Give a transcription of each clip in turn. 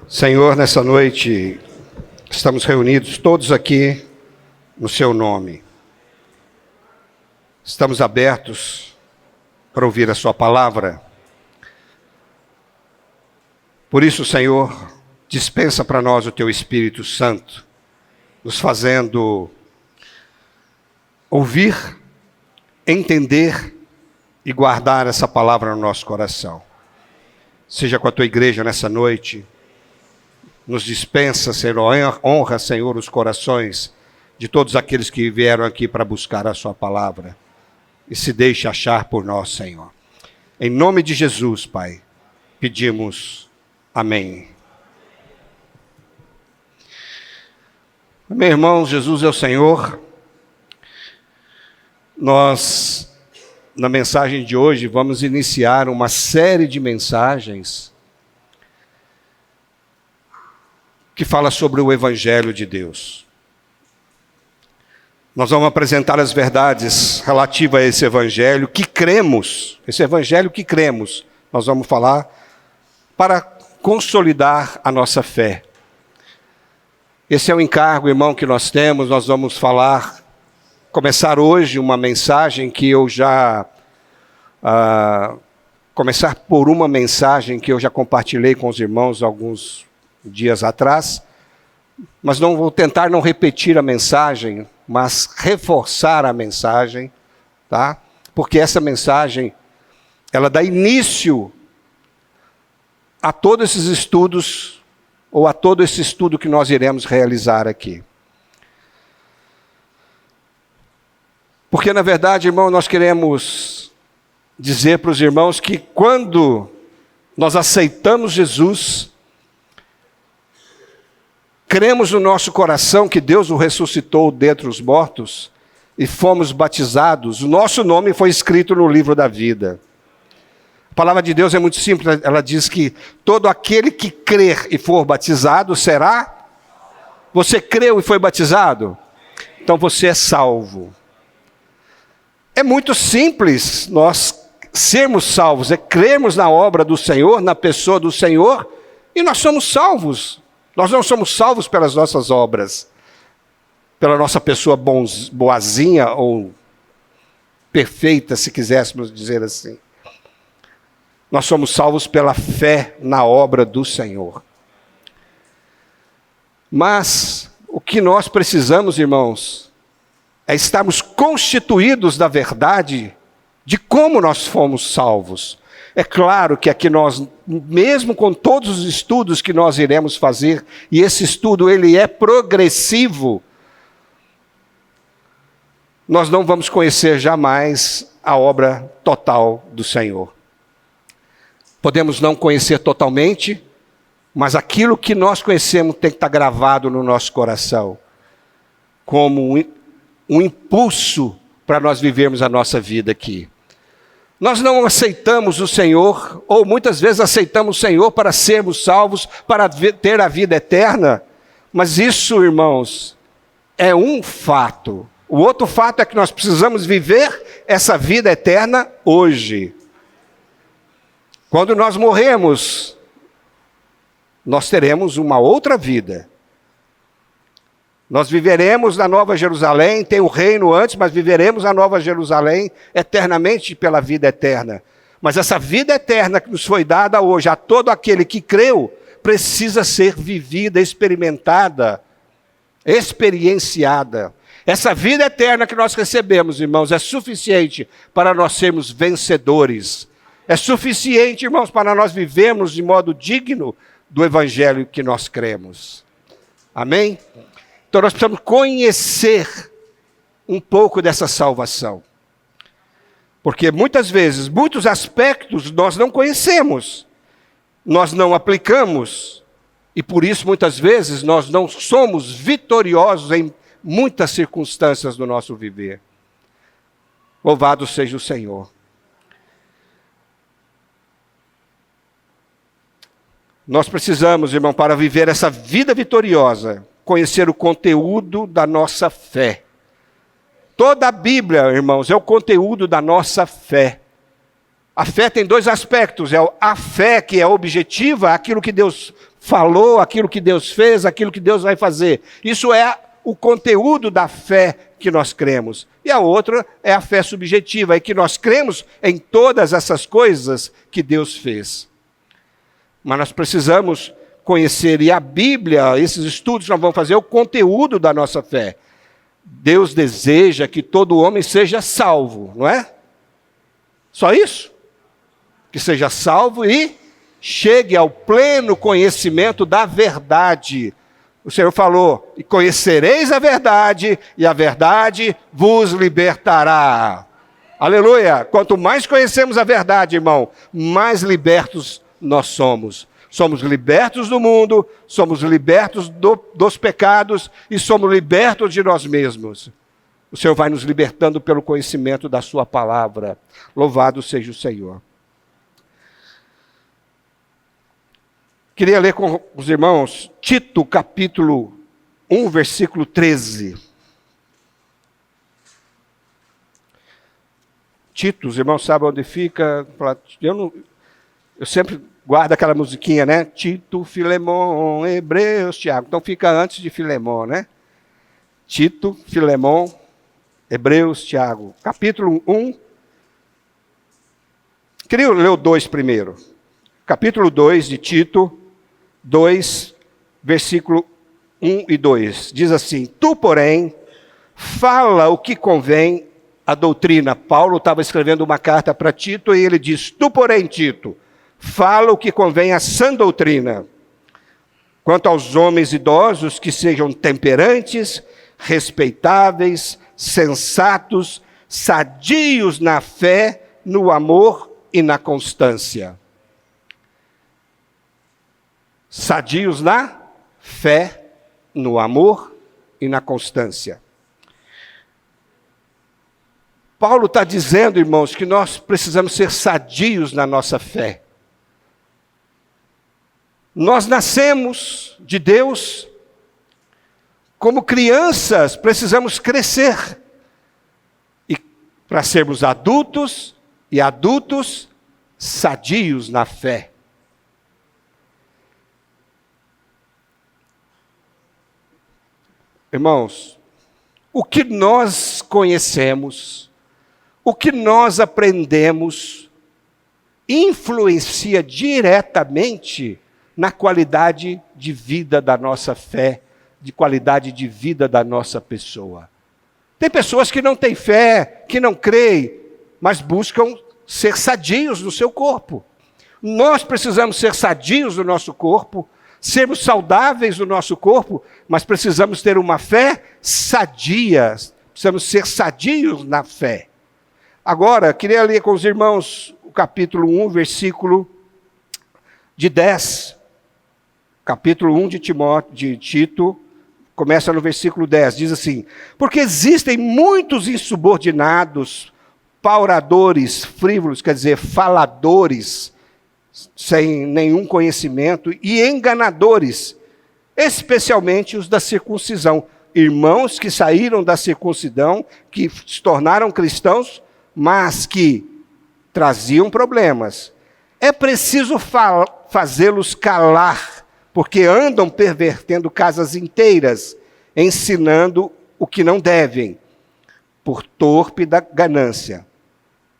Senhor, nessa noite estamos reunidos todos aqui no Seu nome. Estamos abertos para ouvir a Sua palavra. Por isso, Senhor, dispensa para nós o Teu Espírito Santo, nos fazendo ouvir, entender e guardar essa palavra no nosso coração. Seja com a Tua igreja nessa noite. Nos dispensa, Senhor, honra, Senhor, os corações de todos aqueles que vieram aqui para buscar a Sua palavra. E se deixe achar por nós, Senhor. Em nome de Jesus, Pai, pedimos amém. Meus irmãos, Jesus é o Senhor. Nós, na mensagem de hoje, vamos iniciar uma série de mensagens que fala sobre o Evangelho de Deus. Nós vamos apresentar as verdades relativas a esse Evangelho que cremos, esse Evangelho que cremos. Nós vamos falar para consolidar a nossa fé. Esse é o encargo, irmão, que nós temos. Nós vamos começar hoje uma mensagem que eu já... começar por uma mensagem que eu já compartilhei com os irmãos alguns dias atrás, mas não vou tentar não repetir a mensagem, mas reforçar a mensagem, tá? Porque essa mensagem, ela dá início a todos esses estudos, ou a todo esse estudo que nós iremos realizar aqui. Porque, na verdade, irmão, nós queremos dizer para os irmãos que quando nós aceitamos Jesus, cremos no nosso coração que Deus o ressuscitou dentre os mortos e fomos batizados, o nosso nome foi escrito no livro da vida. A palavra de Deus é muito simples, ela diz que todo aquele que crer e for batizado será... Você creu e foi batizado? Então você é salvo. É muito simples nós sermos salvos, é crermos na obra do Senhor, na pessoa do Senhor, e nós somos salvos. Nós não somos salvos pelas nossas obras, pela nossa pessoa boazinha ou perfeita, se quiséssemos dizer assim. Nós somos salvos pela fé na obra do Senhor. Mas o que nós precisamos, irmãos, é estarmos constituídos da verdade de como nós fomos salvos. É claro que aqui nós, mesmo com todos os estudos que nós iremos fazer, e esse estudo ele é progressivo, nós não vamos conhecer jamais a obra total do Senhor. Podemos não conhecer totalmente, mas aquilo que nós conhecemos tem que estar gravado no nosso coração, como um impulso para nós vivermos a nossa vida aqui. Nós não aceitamos o Senhor, ou muitas vezes aceitamos o Senhor para sermos salvos, para ter a vida eterna, mas isso, irmãos, é um fato. O outro fato é que nós precisamos viver essa vida eterna hoje. Quando nós morremos, nós teremos uma outra vida. Nós viveremos na Nova Jerusalém, tem o reino antes, mas viveremos na Nova Jerusalém eternamente pela vida eterna. Mas essa vida eterna que nos foi dada hoje a todo aquele que creu, precisa ser vivida, experimentada, experienciada. Essa vida eterna que nós recebemos, irmãos, é suficiente para nós sermos vencedores. É suficiente, irmãos, para nós vivermos de modo digno do Evangelho que nós cremos. Amém? Então nós precisamos conhecer um pouco dessa salvação. Porque muitas vezes, muitos aspectos nós não conhecemos, nós não aplicamos, e por isso muitas vezes nós não somos vitoriosos em muitas circunstâncias do nosso viver. Louvado seja o Senhor. Nós precisamos, irmão, para viver essa vida vitoriosa, conhecer o conteúdo da nossa fé. Toda a Bíblia, irmãos, é o conteúdo da nossa fé. A fé tem dois aspectos. É a fé que é objetiva, aquilo que Deus falou, aquilo que Deus fez, aquilo que Deus vai fazer. Isso é o conteúdo da fé que nós cremos. E a outra é a fé subjetiva, é que nós cremos em todas essas coisas que Deus fez. Mas nós precisamos conhecer, e a Bíblia, esses estudos nós vamos fazer, é o conteúdo da nossa fé. Deus deseja que todo homem seja salvo, não é? Só isso? Que seja salvo e chegue ao pleno conhecimento da verdade. O Senhor falou, e conhecereis a verdade vos libertará. Aleluia! Quanto mais conhecemos a verdade, irmão, mais libertos nós somos. Somos libertos do mundo, somos libertos dos pecados e somos libertos de nós mesmos. O Senhor vai nos libertando pelo conhecimento da sua palavra. Louvado seja o Senhor. Queria ler com os irmãos Tito, capítulo 1, versículo 13. Tito, os irmãos sabem onde fica. Eu sempre guardo aquela musiquinha, né? Tito, Filemon, Hebreus, Tiago. Então fica antes de Filemon, né? Tito, Filemon, Hebreus, Tiago. Capítulo 1. Queria ler o 2 primeiro. Capítulo 2 de Tito, 2, versículo 1 e 2. Diz assim: Tu, porém, fala o que convém à doutrina. Paulo estava escrevendo uma carta para Tito e ele diz: Tu, porém, Tito, fala o que convém à sã doutrina. Quanto aos homens idosos, que sejam temperantes, respeitáveis, sensatos, sadios na fé, no amor e na constância. Sadios na fé, no amor e na constância. Paulo está dizendo, irmãos, que nós precisamos ser sadios na nossa fé. Nós nascemos de Deus, como crianças, precisamos crescer. E para sermos adultos, e adultos sadios na fé. Irmãos, o que nós conhecemos, o que nós aprendemos, influencia diretamente na qualidade de vida da nossa fé, de qualidade de vida da nossa pessoa. Tem pessoas que não têm fé, que não creem, mas buscam ser sadios no seu corpo. Nós precisamos ser sadios no nosso corpo, sermos saudáveis no nosso corpo, mas precisamos ter uma fé sadia, precisamos ser sadios na fé. Agora, queria ler com os irmãos o capítulo 1, versículo de 10. Capítulo 1 de Tito, começa no versículo 10, diz assim: Porque existem muitos insubordinados, pauradores, frívolos, quer dizer, faladores, sem nenhum conhecimento, e enganadores, especialmente os da circuncisão. Irmãos que saíram da circuncisão, que se tornaram cristãos, mas que traziam problemas. É preciso fazê-los calar, porque andam pervertendo casas inteiras, ensinando o que não devem, por torpe da ganância.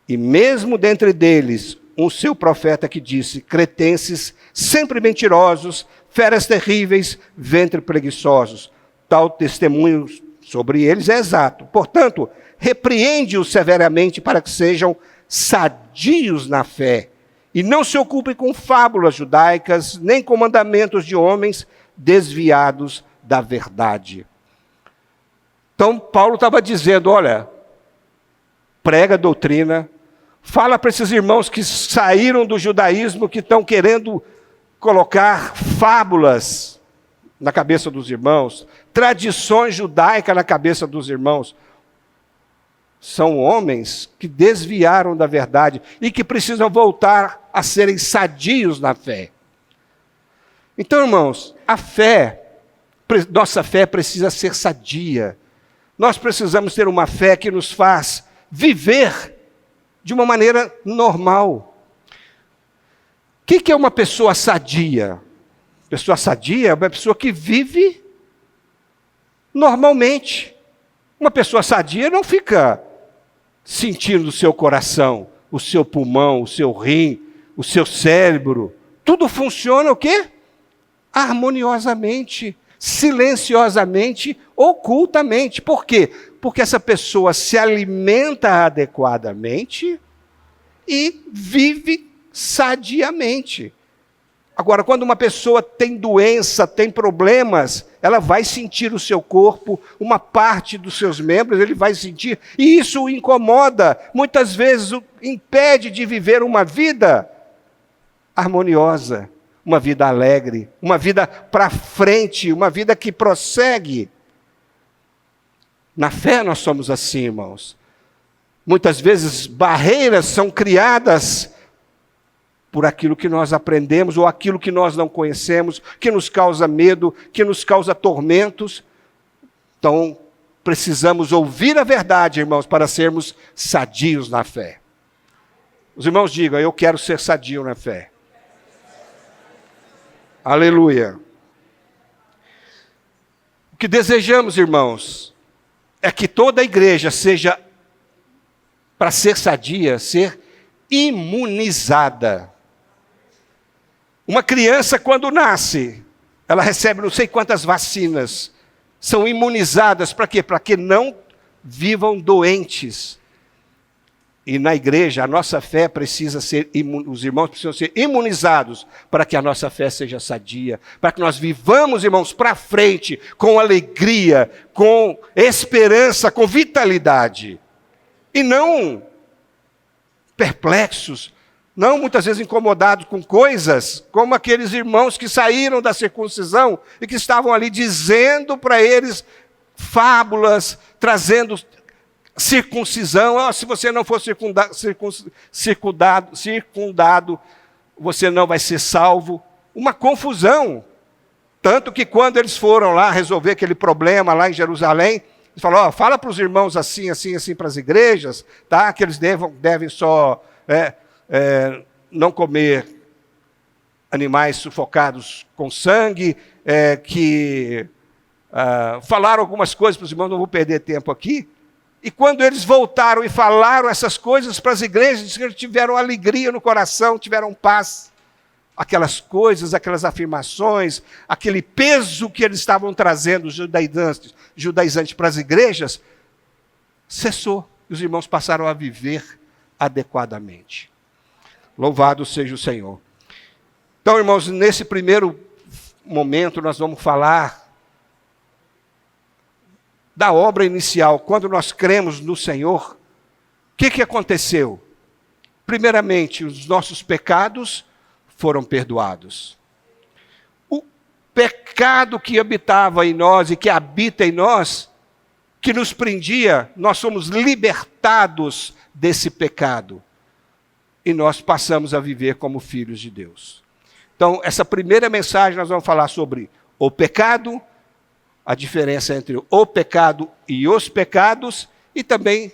E mesmo dentre deles, um seu profeta que disse: cretenses, sempre mentirosos, feras terríveis, ventre preguiçosos. Tal testemunho sobre eles é exato. Portanto, repreende-os severamente para que sejam sadios na fé, e não se ocupem com fábulas judaicas, nem com mandamentos de homens desviados da verdade. Então, Paulo estava dizendo, olha, prega a doutrina, fala para esses irmãos que saíram do judaísmo, que estão querendo colocar fábulas na cabeça dos irmãos, tradições judaicas na cabeça dos irmãos. São homens que desviaram da verdade e que precisam voltar a serem sadios na fé. Então, irmãos, a fé, nossa fé precisa ser sadia. Nós precisamos ter uma fé que nos faz viver de uma maneira normal. O que é uma pessoa sadia? Pessoa sadia é uma pessoa que vive normalmente. Uma pessoa sadia não fica sentindo o seu coração, o seu pulmão, o seu rim, o seu cérebro. Tudo funciona o quê? Harmoniosamente, silenciosamente, ocultamente. Por quê? Porque essa pessoa se alimenta adequadamente e vive sadiamente. Agora, quando uma pessoa tem doença, tem problemas, ela vai sentir o seu corpo, uma parte dos seus membros, ele vai sentir, e isso o incomoda, muitas vezes o impede de viver uma vida harmoniosa, uma vida alegre, uma vida para frente, uma vida que prossegue. Na fé nós somos assim, irmãos. Muitas vezes barreiras são criadas por aquilo que nós aprendemos ou aquilo que nós não conhecemos, que nos causa medo, que nos causa tormentos. Então, precisamos ouvir a verdade, irmãos, para sermos sadios na fé. Os irmãos digam, eu quero ser sadio na fé. Aleluia. O que desejamos, irmãos, é que toda a igreja seja, para ser sadia, ser imunizada. Uma criança, quando nasce, ela recebe não sei quantas vacinas, são imunizadas para quê? Para que não vivam doentes. E na igreja, a nossa fé precisa ser, os irmãos precisam ser imunizados para que a nossa fé seja sadia, para que nós vivamos, irmãos, para frente, com alegria, com esperança, com vitalidade. E não perplexos, não muitas vezes incomodados com coisas, como aqueles irmãos que saíram da circuncisão e que estavam ali dizendo para eles fábulas, trazendo circuncisão. Oh, se você não for circundado, você não vai ser salvo. Uma confusão. Tanto que quando eles foram lá resolver aquele problema lá em Jerusalém, eles falaram, oh, fala para os irmãos assim, assim, assim para as igrejas, tá? Que eles devem só não comer animais sufocados com sangue, falaram algumas coisas para os irmãos, não vou perder tempo aqui. E quando eles voltaram e falaram essas coisas para as igrejas, eles tiveram alegria no coração, tiveram paz. Aquelas coisas, aquelas afirmações, aquele peso que eles estavam trazendo, judaizantes para as igrejas, cessou. E os irmãos passaram a viver adequadamente. Louvado seja o Senhor. Então, irmãos, nesse primeiro momento nós vamos falar da obra inicial. Quando nós cremos no Senhor, o que aconteceu? Primeiramente, os nossos pecados foram perdoados. O pecado que habitava em nós e que habita em nós, que nos prendia, nós somos libertados desse pecado. E nós passamos a viver como filhos de Deus. Então, essa primeira mensagem nós vamos falar sobre o pecado, a diferença entre o pecado e os pecados, e também,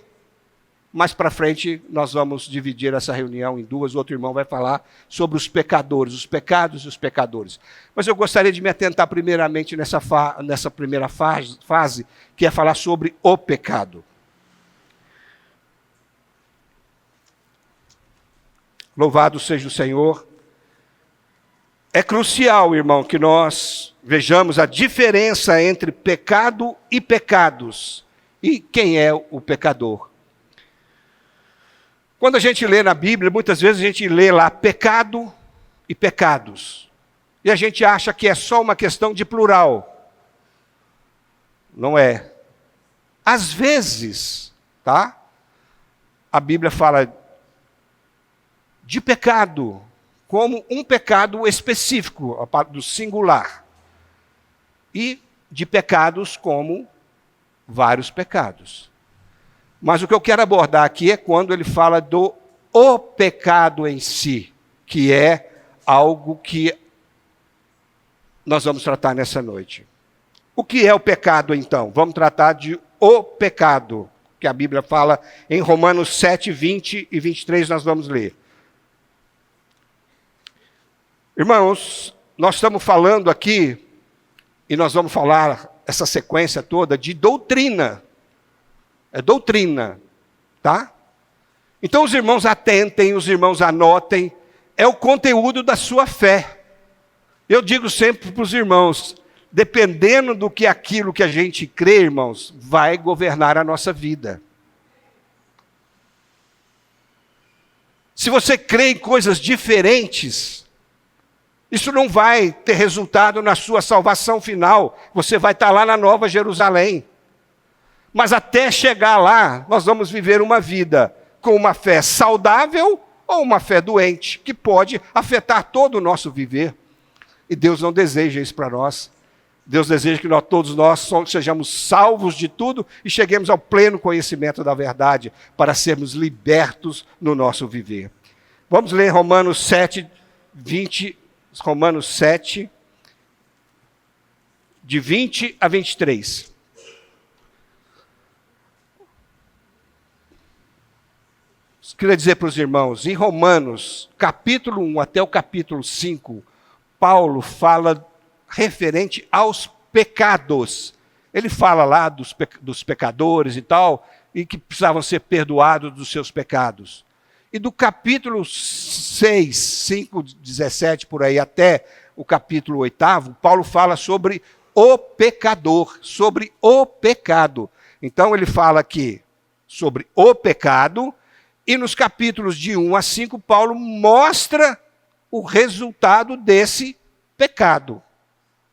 mais para frente, nós vamos dividir essa reunião em duas. Outro irmão vai falar sobre os pecadores, os pecados e os pecadores. Mas eu gostaria de me atentar primeiramente nessa primeira fase, que é falar sobre o pecado. Louvado seja o Senhor. É crucial, irmão, que nós vejamos a diferença entre pecado e pecados. E quem é o pecador? Quando a gente lê na Bíblia, muitas vezes a gente lê lá pecado e pecados. E a gente acha que é só uma questão de plural. Não é. Às vezes, tá? A Bíblia fala de pecado como um pecado específico, do singular. E de pecados como vários pecados. Mas o que eu quero abordar aqui é quando ele fala do o pecado em si, que é algo que nós vamos tratar nessa noite. O que é o pecado, então? Vamos tratar de o pecado, que a Bíblia fala em Romanos 7, 20 e 23, nós vamos ler. Irmãos, nós estamos falando aqui, e nós vamos falar essa sequência toda de doutrina. É doutrina, tá? Então os irmãos atentem, os irmãos anotem, é o conteúdo da sua fé. Eu digo sempre para os irmãos, dependendo do que aquilo que a gente crê, irmãos, vai governar a nossa vida. Se você crê em coisas diferentes, isso não vai ter resultado na sua salvação final. Você vai estar lá na Nova Jerusalém. Mas até chegar lá, nós vamos viver uma vida com uma fé saudável ou uma fé doente, que pode afetar todo o nosso viver. E Deus não deseja isso para nós. Deus deseja que todos nós sejamos salvos de tudo e cheguemos ao pleno conhecimento da verdade, para sermos libertos no nosso viver. Vamos ler Romanos 7, 20, Romanos 7, de 20 a 23. Queria dizer para os irmãos, em Romanos, capítulo 1 até o capítulo 5, Paulo fala referente aos pecados. Ele fala lá dos pecadores e tal, e que precisavam ser perdoados dos seus pecados. E do capítulo 6, 5, 17, por aí, até o capítulo 8, Paulo fala sobre o pecador, sobre o pecado. Então ele fala aqui sobre o pecado, e nos capítulos de 1 a 5, Paulo mostra o resultado desse pecado.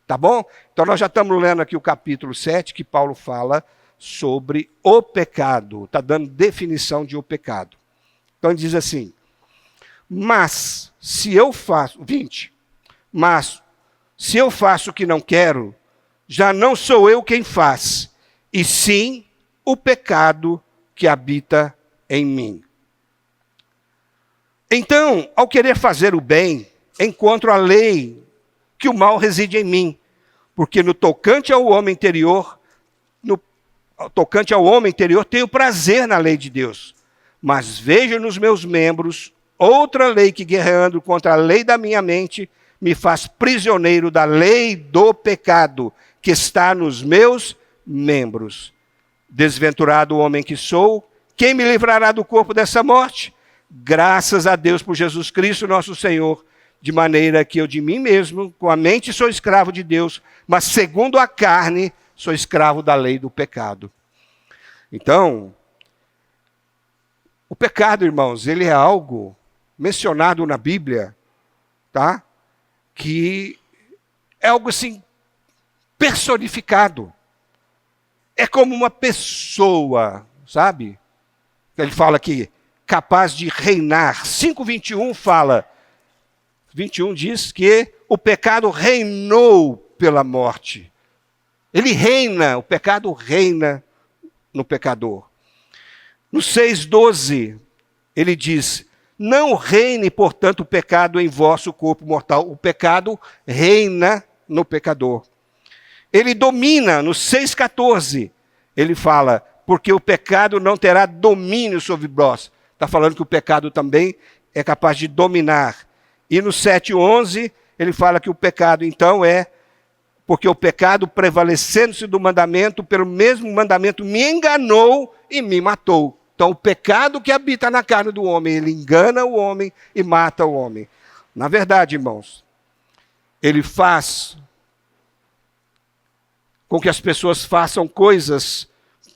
Tá bom? Então nós já estamos lendo aqui o capítulo 7, que Paulo fala sobre o pecado. Está dando definição de o pecado. Então ele diz assim, mas se eu faço, 20, mas se eu faço o que não quero, já não sou eu quem faz, e sim o pecado que habita em mim. Então, ao querer fazer o bem, encontro a lei que o mal reside em mim, porque no tocante ao homem interior, tenho prazer na lei de Deus, mas vejo nos meus membros outra lei que, guerreando contra a lei da minha mente, me faz prisioneiro da lei do pecado que está nos meus membros. Desventurado o homem que sou, quem me livrará do corpo dessa morte? Graças a Deus por Jesus Cristo, nosso Senhor, de maneira que eu de mim mesmo, com a mente sou escravo de Deus, mas segundo a carne, sou escravo da lei do pecado. Então, o pecado, irmãos, ele é algo mencionado na Bíblia, tá? Que é algo assim, personificado. É como uma pessoa, sabe? Ele fala aqui, capaz de reinar. 5:21 fala, 21 diz que o pecado reinou pela morte. Ele reina, o pecado reina no pecador. No 6:12, ele diz, não reine, portanto, o pecado em vosso corpo mortal. O pecado reina no pecador. Ele domina, no 6:14, ele fala, porque o pecado não terá domínio sobre vós. Está falando que o pecado também é capaz de dominar. E no 7:11, ele fala que o pecado, então, porque o pecado, prevalecendo-se do mandamento, pelo mesmo mandamento, me enganou e me matou. Então, o pecado que habita na carne do homem, ele engana o homem e mata o homem. Na verdade, irmãos, ele faz com que as pessoas façam coisas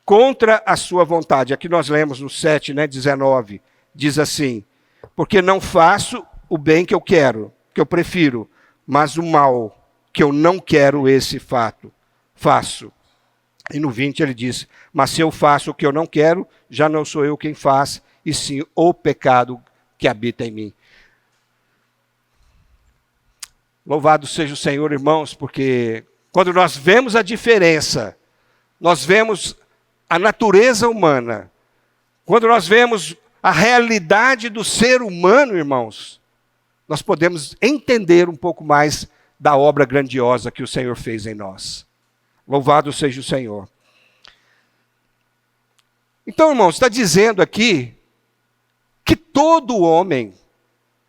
contra a sua vontade. Aqui nós lemos no 7, 19, diz assim, porque não faço o bem que eu quero, que eu prefiro, mas o mal que eu não quero, esse faço. E no 20 ele diz, mas se eu faço o que eu não quero, já não sou eu quem faz, e sim o pecado que habita em mim. Louvado seja o Senhor, irmãos, porque quando nós vemos a diferença, nós vemos a natureza humana, quando nós vemos a realidade do ser humano, irmãos, nós podemos entender um pouco mais da obra grandiosa que o Senhor fez em nós. Louvado seja o Senhor. Então, irmãos, está dizendo aqui que todo homem,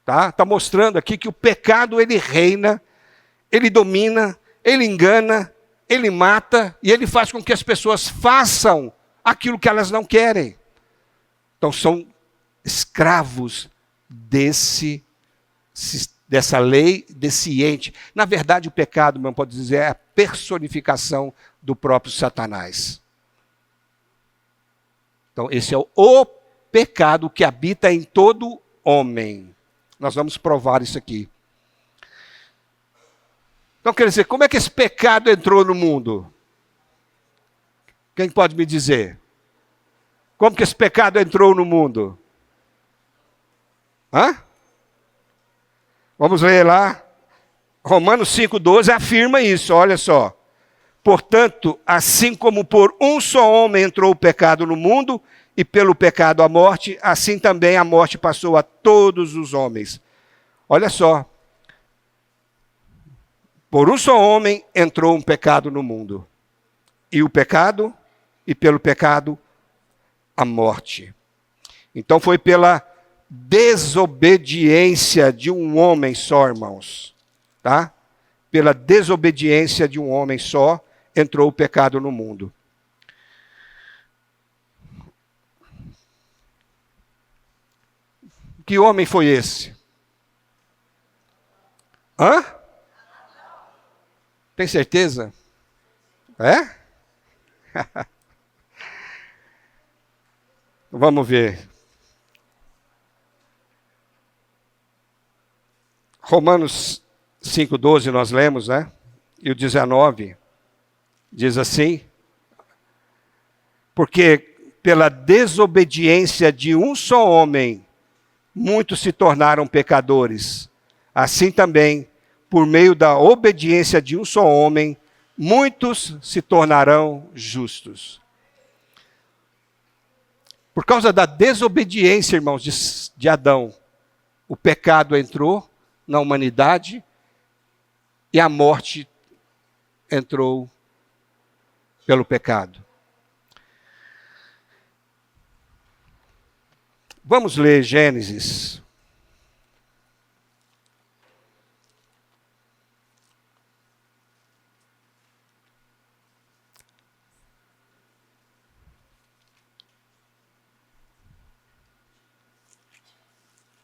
tá mostrando aqui que o pecado ele reina ele domina, ele engana, ele mata e ele faz com que as pessoas façam aquilo que elas não querem. Então são escravos dessa lei, desse ente. Na verdade, o pecado, meu pode dizer, é a personificação do próprio Satanás. Então esse é o pecado que habita em todo homem. Nós vamos provar isso aqui. Então, quer dizer, como é que esse pecado entrou no mundo? Quem pode me dizer? Como que esse pecado entrou no mundo? Hã? Vamos ler lá. Romanos 5,12 afirma isso, olha só. Portanto, assim como por um só homem entrou o pecado no mundo, e pelo pecado a morte, assim também a morte passou a todos os homens. Olha só. Por um só homem entrou um pecado no mundo. E pelo pecado, a morte. Então foi pela desobediência de um homem só, irmãos. Tá? Pela desobediência de um homem só, entrou o pecado no mundo. Que homem foi esse? Hã? Tem certeza? É? Vamos ver. Romanos 5,12 nós lemos, né? E o 19 diz assim: porque pela desobediência de um só homem, muitos se tornaram pecadores. Assim também, por meio da obediência de um só homem, muitos se tornarão justos. Por causa da desobediência, irmãos, de Adão, o pecado entrou na humanidade e a morte entrou pelo pecado. Vamos ler Gênesis.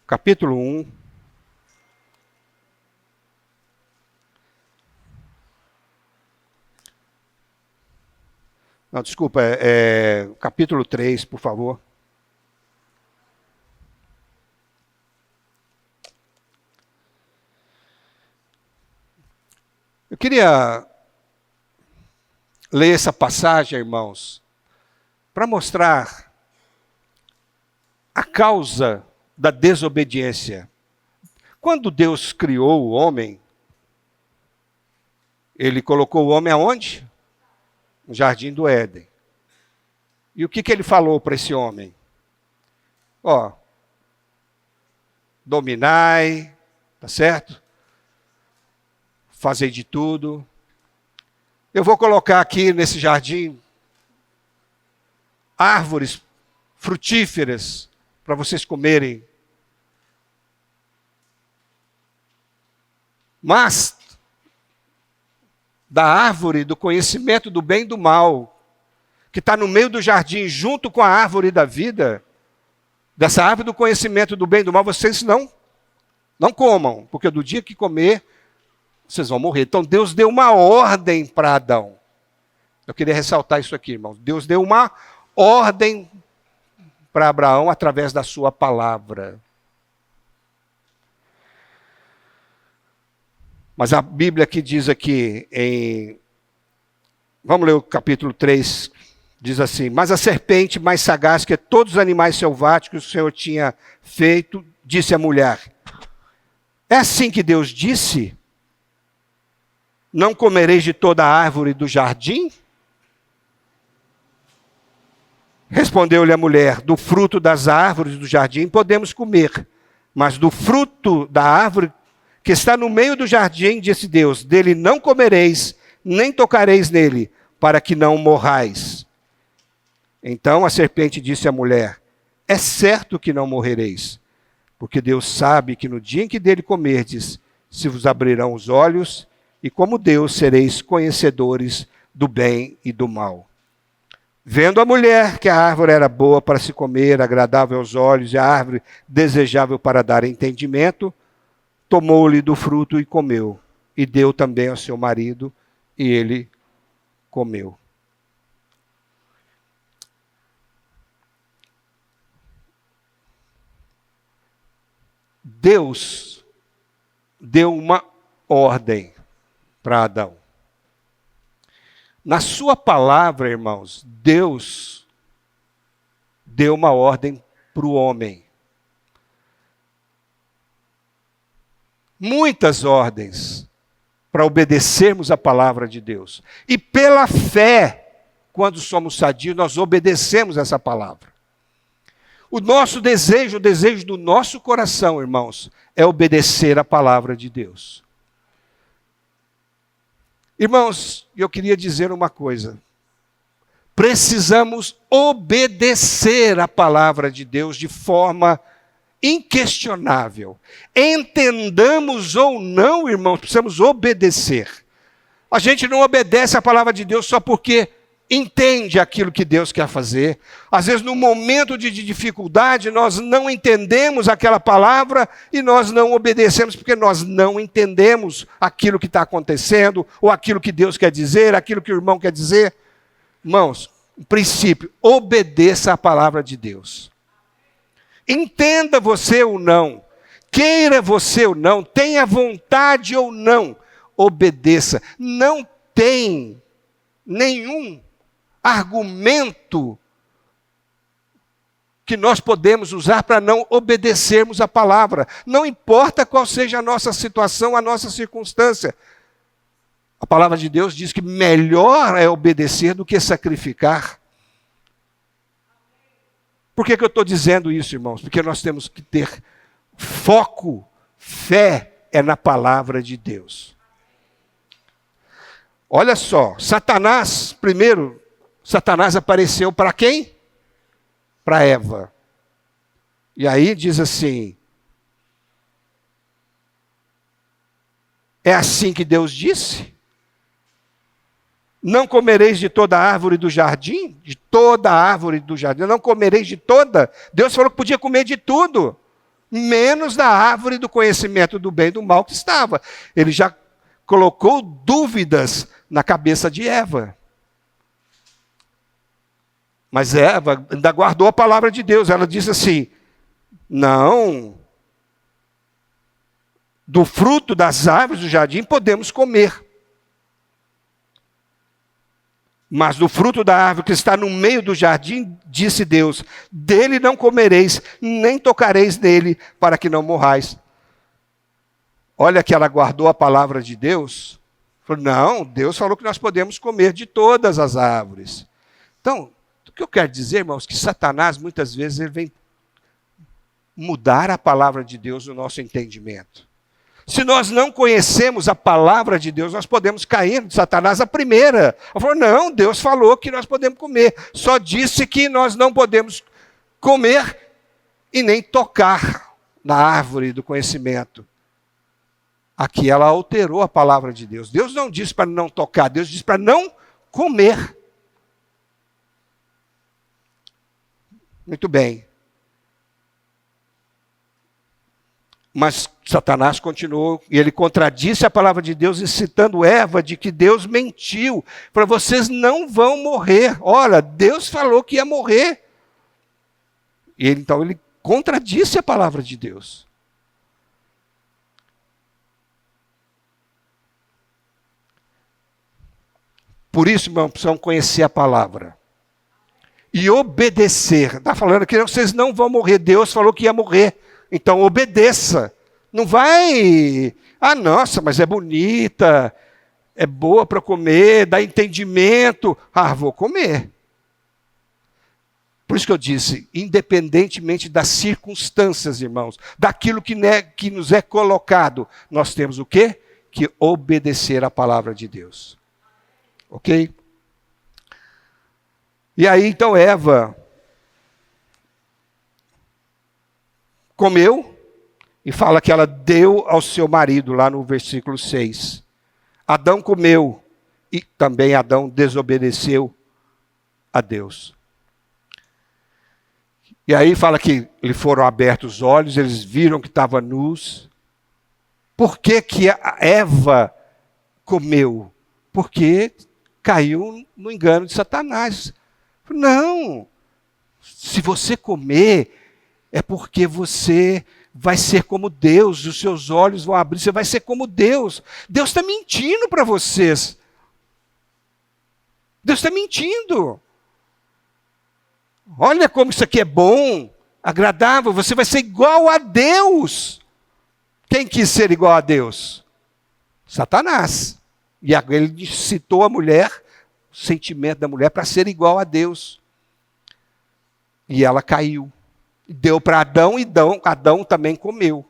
Capítulo 1. Não, desculpa, capítulo 3, por favor. Eu queria ler essa passagem, irmãos, para mostrar a causa da desobediência. Quando Deus criou o homem, Ele colocou o homem aonde? No jardim do Éden. E o que Ele falou para esse homem? Dominai, tá certo? Fazei de tudo. Eu vou colocar aqui nesse jardim árvores frutíferas para vocês comerem. Mas da árvore do conhecimento do bem e do mal, que está no meio do jardim, junto com a árvore da vida, dessa árvore do conhecimento do bem e do mal, vocês não comam, porque do dia que comer, vocês vão morrer. Então Deus deu uma ordem para Adão. Eu queria ressaltar isso aqui, irmãos. Deus deu uma ordem para Abraão através da sua palavra. Mas a Bíblia aqui diz aqui, vamos ler o capítulo 3, diz assim: mas a serpente mais sagaz que todos os animais selváticos que o Senhor tinha feito, disse à mulher: é assim que Deus disse? Não comereis de toda a árvore do jardim? Respondeu-lhe a mulher: do fruto das árvores do jardim podemos comer, mas do fruto da árvore que está no meio do jardim, disse Deus, dele não comereis, nem tocareis nele, para que não morrais. Então a serpente disse à mulher: é certo que não morrereis, porque Deus sabe que no dia em que dele comerdes, se vos abrirão os olhos, e como Deus sereis conhecedores do bem e do mal. Vendo a mulher que a árvore era boa para se comer, agradável aos olhos, e a árvore desejável para dar entendimento, tomou-lhe do fruto e comeu, e deu também ao seu marido, e ele comeu. Deus deu uma ordem para Adão. Na sua palavra, irmãos, Deus deu uma ordem para o homem. Muitas ordens para obedecermos a palavra de Deus. E pela fé, quando somos sadios, nós obedecemos essa palavra. O nosso desejo, o desejo do nosso coração, irmãos, é obedecer a palavra de Deus. Irmãos, eu queria dizer uma coisa. Precisamos obedecer a palavra de Deus de forma inquestionável. Entendamos ou não, irmãos, precisamos obedecer. A gente não obedece a palavra de Deus só porque entende aquilo que Deus quer fazer. Às vezes, no momento de dificuldade, nós não entendemos aquela palavra e nós não obedecemos porque nós não entendemos aquilo que está acontecendo, ou aquilo que Deus quer dizer, aquilo que o irmão quer dizer. Irmãos, o princípio, obedeça a palavra de Deus. Entenda você ou não, queira você ou não, tenha vontade ou não, obedeça. Não tem nenhum argumento que nós podemos usar para não obedecermos a palavra. Não importa qual seja a nossa situação, a nossa circunstância. A palavra de Deus diz que melhor é obedecer do que sacrificar. Por que eu estou dizendo isso, irmãos? Porque nós temos que ter foco, fé é na palavra de Deus. Olha só, Satanás apareceu para quem? Para Eva. E aí diz assim, é assim que Deus disse? Não comereis de toda a árvore do jardim? De toda a árvore do jardim. Não comereis de toda? Deus falou que podia comer de tudo, menos da árvore do conhecimento do bem e do mal que estava. Ele já colocou dúvidas na cabeça de Eva. Mas Eva ainda guardou a palavra de Deus. Ela disse assim, não, do fruto das árvores do jardim podemos comer. Mas do fruto da árvore que está no meio do jardim, disse Deus, dele não comereis, nem tocareis nele, para que não morrais. Olha que ela guardou a palavra de Deus. Falou, não, Deus falou que nós podemos comer de todas as árvores. Então, o que eu quero dizer, irmãos, que Satanás, muitas vezes, ele vem mudar a palavra de Deus no nosso entendimento. Se nós não conhecemos a palavra de Deus, nós podemos cair de Satanás a primeira. Ele falou, não, Deus falou que nós podemos comer. Só disse que nós não podemos comer e nem tocar na árvore do conhecimento. Aqui ela alterou a palavra de Deus. Deus não disse para não tocar, Deus disse para não comer. Muito bem. Mas Satanás continuou, e ele contradisse a palavra de Deus, incitando Eva de que Deus mentiu. Para vocês não vão morrer. Olha, Deus falou que ia morrer. E então ele contradisse a palavra de Deus. Por isso, irmão, precisamos conhecer a palavra. E obedecer. Está falando que vocês não vão morrer. Deus falou que ia morrer. Então obedeça. Não vai, nossa, mas é bonita, é boa para comer, dá entendimento. Vou comer. Por isso que eu disse, independentemente das circunstâncias, irmãos, daquilo que nos é colocado, nós temos o quê? Que obedecer a palavra de Deus. Ok? E aí, então, Eva comeu e fala que ela deu ao seu marido, lá no versículo 6. Adão comeu e também Adão desobedeceu a Deus. E aí fala que lhe foram abertos os olhos, eles viram que estavam nus. Por que que a Eva comeu? Porque caiu no engano de Satanás. Não, se você comer, é porque você vai ser como Deus, os seus olhos vão abrir, você vai ser como Deus. Deus está mentindo para vocês. Deus está mentindo. Olha como isso aqui é bom, agradável, você vai ser igual a Deus. Quem quis ser igual a Deus? Satanás. E ele citou a mulher, o sentimento da mulher, para ser igual a Deus. E ela caiu. Deu para Adão e Adão também comeu.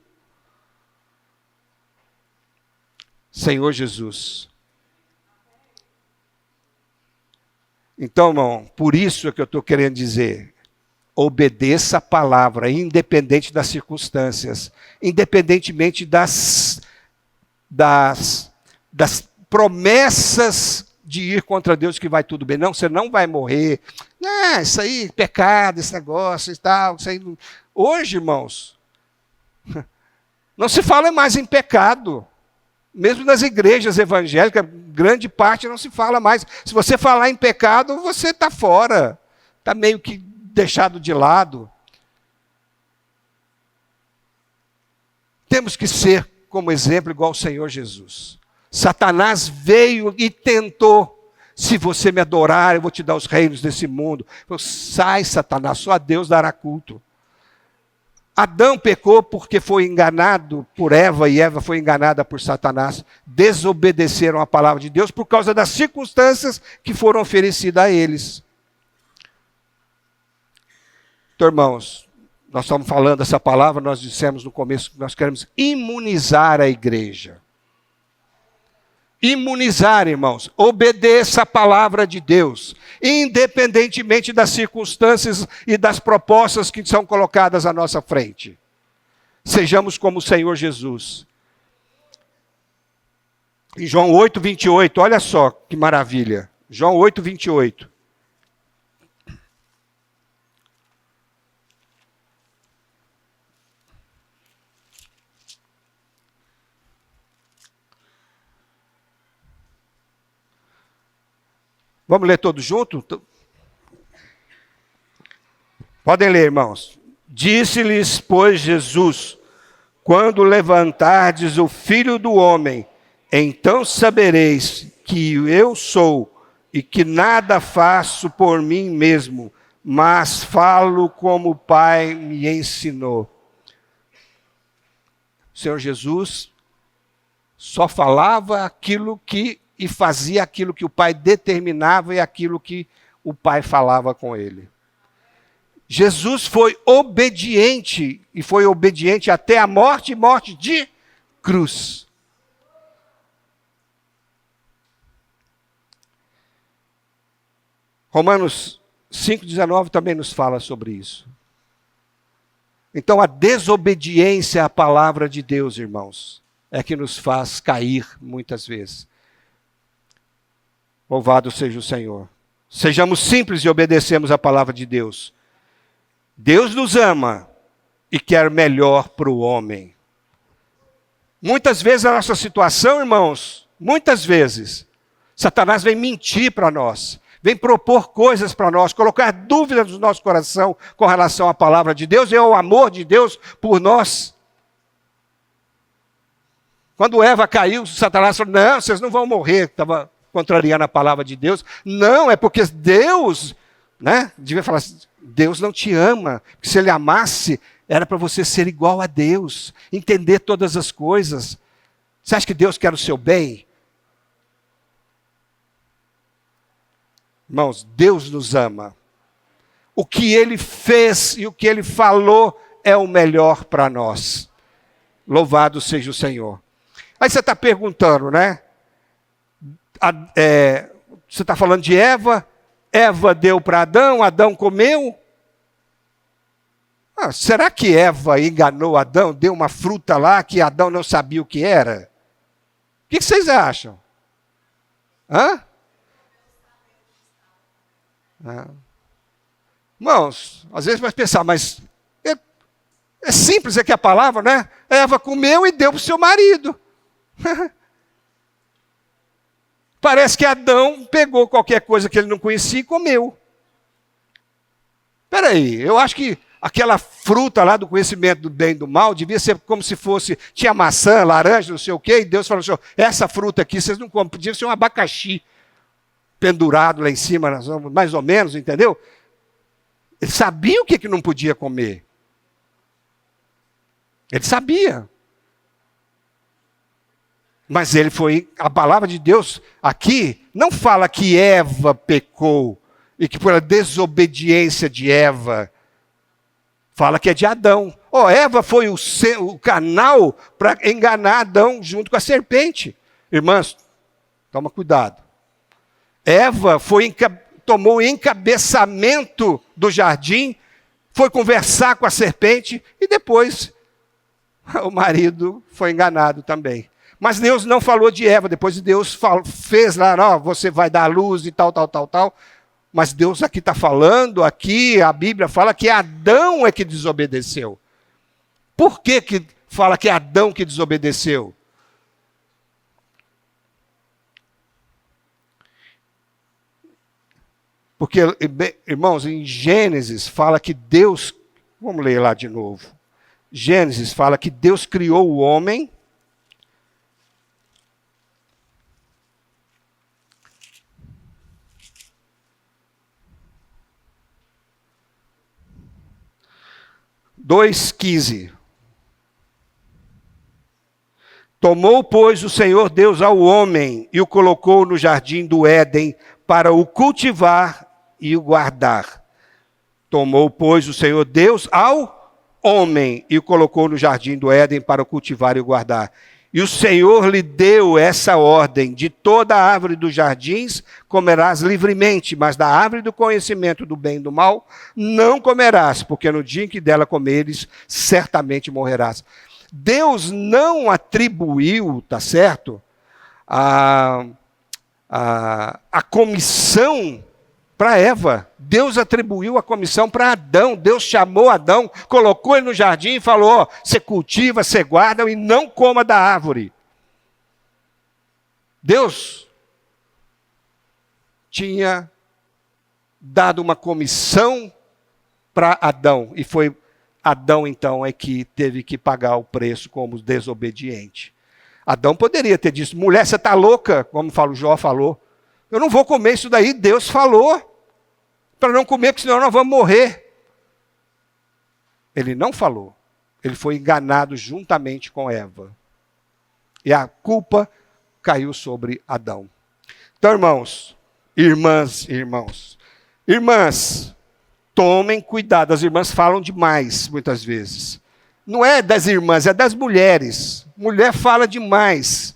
Senhor Jesus. Então, irmão, por isso é que eu estou querendo dizer, obedeça a palavra, independente das circunstâncias, independentemente das promessas de ir contra Deus que vai tudo bem. Não, você não vai morrer. Isso aí, pecado, esse negócio e tal. Isso aí. Hoje, irmãos, não se fala mais em pecado. Mesmo nas igrejas evangélicas, grande parte não se fala mais. Se você falar em pecado, você está fora. Está meio que deixado de lado. Temos que ser como exemplo igual ao Senhor Jesus. Satanás veio e tentou. Se você me adorar, eu vou te dar os reinos desse mundo. Sai, Satanás, só a Deus dará culto. Adão pecou porque foi enganado por Eva e Eva foi enganada por Satanás. Desobedeceram a palavra de Deus por causa das circunstâncias que foram oferecidas a eles. Então, irmãos, nós estamos falando essa palavra, nós dissemos no começo que nós queremos imunizar a igreja. Imunizar, irmãos, obedeça a palavra de Deus, independentemente das circunstâncias e das propostas que são colocadas à nossa frente. Sejamos como o Senhor Jesus. Em João 8, 28, olha só que maravilha. João 8, 28. Vamos ler todos juntos? Podem ler, irmãos. Disse-lhes, pois, Jesus, quando levantardes o Filho do Homem, então sabereis que eu sou e que nada faço por mim mesmo, mas falo como o Pai me ensinou. O Senhor Jesus só falava aquilo que e fazia aquilo que o Pai determinava e aquilo que o Pai falava com ele. Jesus foi obediente, e foi obediente até a morte e morte de cruz. Romanos 5,19 também nos fala sobre isso. Então a desobediência à palavra de Deus, irmãos, é que nos faz cair muitas vezes. Louvado seja o Senhor. Sejamos simples e obedecemos a palavra de Deus. Deus nos ama e quer melhor para o homem. Muitas vezes a nossa situação, irmãos, muitas vezes, Satanás vem mentir para nós, vem propor coisas para nós, colocar dúvidas no nosso coração com relação à palavra de Deus e ao amor de Deus por nós. Quando Eva caiu, Satanás falou, não, vocês não vão morrer, estava contrariando a palavra de Deus. Não, é porque Deus, devia falar assim, Deus não te ama. Porque se Ele amasse, era para você ser igual a Deus, entender todas as coisas. Você acha que Deus quer o seu bem? Irmãos, Deus nos ama. O que Ele fez e o que Ele falou é o melhor para nós. Louvado seja o Senhor. Aí você está perguntando, você está falando de Eva, Eva deu para Adão, Adão comeu. Será que Eva enganou Adão, deu uma fruta lá que Adão não sabia o que era? O que vocês acham? Hã? Ah. Irmãos, às vezes vai pensar, mas é simples aqui a palavra, né? Eva comeu e deu para o seu marido. Parece que Adão pegou qualquer coisa que ele não conhecia e comeu. Espera aí, eu acho que aquela fruta lá do conhecimento do bem e do mal devia ser como se fosse, tinha maçã, laranja, não sei o quê, e Deus falou assim, essa fruta aqui vocês não comem, podia ser um abacaxi pendurado lá em cima, mais ou menos, entendeu? Ele sabia o que não podia comer. Ele sabia. Mas a palavra de Deus aqui não fala que Eva pecou e que pela desobediência de Eva, fala que é de Adão. Eva foi o canal para enganar Adão junto com a serpente. Irmãs, toma cuidado. Eva tomou o encabeçamento do jardim, foi conversar com a serpente e depois o marido foi enganado também. Mas Deus não falou de Eva, depois Deus fez lá, você vai dar a luz e tal. Mas Deus aqui está falando, aqui a Bíblia fala que Adão é que desobedeceu. Por que fala que é Adão que desobedeceu? Porque, irmãos, em Gênesis fala que Deus, vamos ler lá de novo. Gênesis fala que Deus criou o homem. Dois 15. Tomou, pois, o Senhor Deus ao homem e o colocou no jardim do Éden para o cultivar e o guardar. Tomou, pois, o Senhor Deus ao homem e o colocou no jardim do Éden para o cultivar e o guardar. E o Senhor lhe deu essa ordem: de toda a árvore dos jardins comerás livremente, mas da árvore do conhecimento do bem e do mal não comerás, porque no dia em que dela comeres, certamente morrerás. Deus não atribuiu, tá certo, a comissão para Eva. Deus atribuiu a comissão para Adão. Deus chamou Adão, colocou ele no jardim e falou: você cultiva, você guarda e não coma da árvore. Deus tinha dado uma comissão para Adão, e foi Adão então é que teve que pagar o preço como desobediente. Adão poderia ter dito: mulher, você está louca, como Jó falou. Eu não vou comer isso daí, Deus falou para não comer, porque senão nós vamos morrer. Ele não falou. Ele foi enganado juntamente com Eva. E a culpa caiu sobre Adão. Então, irmãs, tomem cuidado. As irmãs falam demais, muitas vezes. Não é das irmãs, é das mulheres. Mulher fala demais.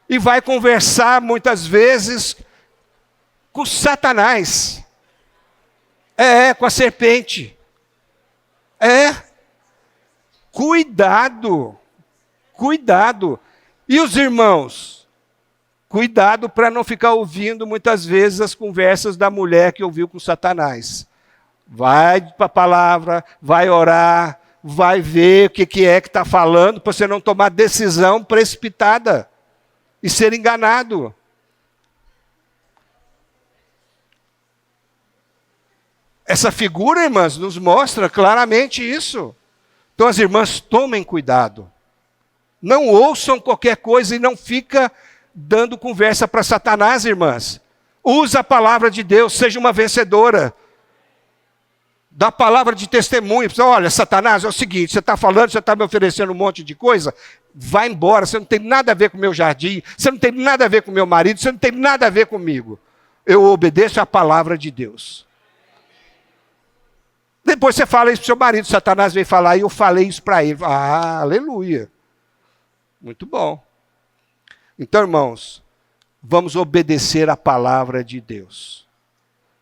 E vai conversar, muitas vezes, com Satanás. Com a serpente. Cuidado. E os irmãos? Cuidado para não ficar ouvindo muitas vezes as conversas da mulher que ouviu com Satanás. Vai para a palavra, vai orar, vai ver o que é que está falando, para você não tomar decisão precipitada e ser enganado. Essa figura, irmãs, nos mostra claramente isso. Então as irmãs tomem cuidado. Não ouçam qualquer coisa e não fica dando conversa para Satanás, irmãs. Usa a palavra de Deus, seja uma vencedora. Dá palavra de testemunho. Olha, Satanás, é o seguinte, você está falando, você está me oferecendo um monte de coisa, vai embora, você não tem nada a ver com o meu jardim, você não tem nada a ver com o meu marido, você não tem nada a ver comigo. Eu obedeço a palavra de Deus. Depois você fala isso para o seu marido, Satanás veio falar e eu falei isso para ele. Aleluia. Muito bom. Então, irmãos, vamos obedecer a palavra de Deus.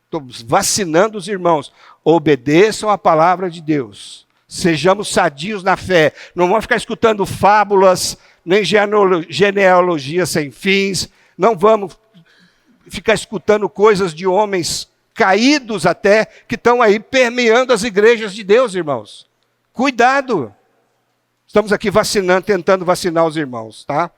Estou vacinando os irmãos. Obedeçam a palavra de Deus. Sejamos sadios na fé. Não vamos ficar escutando fábulas, nem genealogia sem fins. Não vamos ficar escutando coisas de homens caídos até, que estão aí permeando as igrejas de Deus, irmãos. Cuidado. Estamos aqui vacinando, tentando vacinar os irmãos, tá?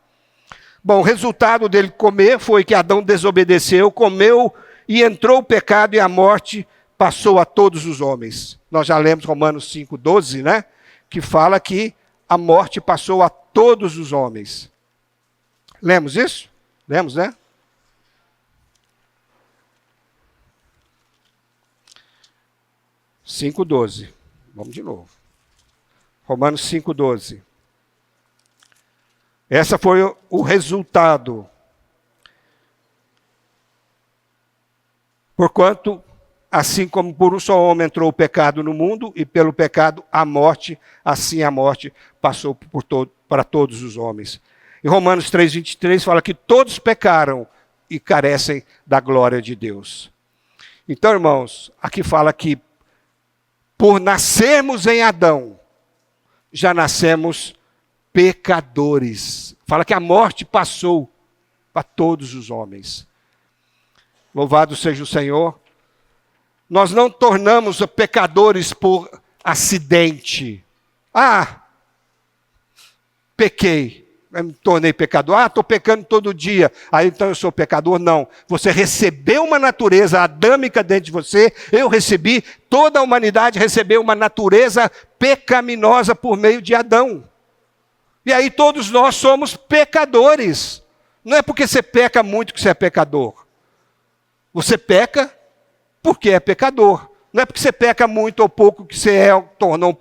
Bom, o resultado dele comer foi que Adão desobedeceu, comeu e entrou o pecado e a morte passou a todos os homens. Nós já lemos Romanos 5,12, né? Que fala que a morte passou a todos os homens. Lemos isso? Lemos, né? Cinco 12. Vamos de novo. Romanos 5,12. Esse foi o resultado. Porquanto, assim como por um só homem entrou o pecado no mundo, e pelo pecado a morte, assim a morte passou para todos os homens. Em Romanos 3,23 fala que todos pecaram e carecem da glória de Deus. Então, irmãos, aqui fala que por nascermos em Adão, já nascemos pecadores. Fala que a morte passou para todos os homens. Louvado seja o Senhor. Nós não tornamos pecadores por acidente. Pequei, me tornei pecador. Estou pecando todo dia, aí então eu sou pecador. Não, você recebeu uma natureza adâmica dentro de você, eu recebi, toda a humanidade recebeu uma natureza pecaminosa por meio de Adão. E aí todos nós somos pecadores. Não é porque você peca muito que você é pecador. Você peca porque é pecador. Não é porque você peca muito ou pouco que você tornou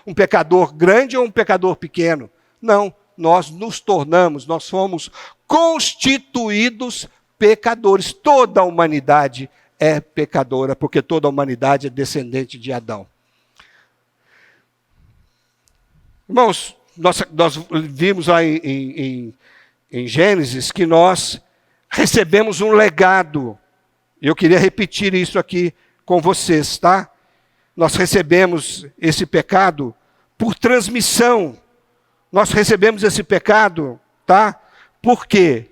um pecador grande ou um pecador pequeno. Não, nós nos tornamos, nós fomos constituídos pecadores. Toda a humanidade é pecadora, porque toda a humanidade é descendente de Adão. Irmãos, nós vimos lá em Gênesis que nós recebemos um legado. Eu queria repetir isso aqui com vocês, tá? Nós recebemos esse pecado por transmissão. Nós recebemos esse pecado, tá? Por quê?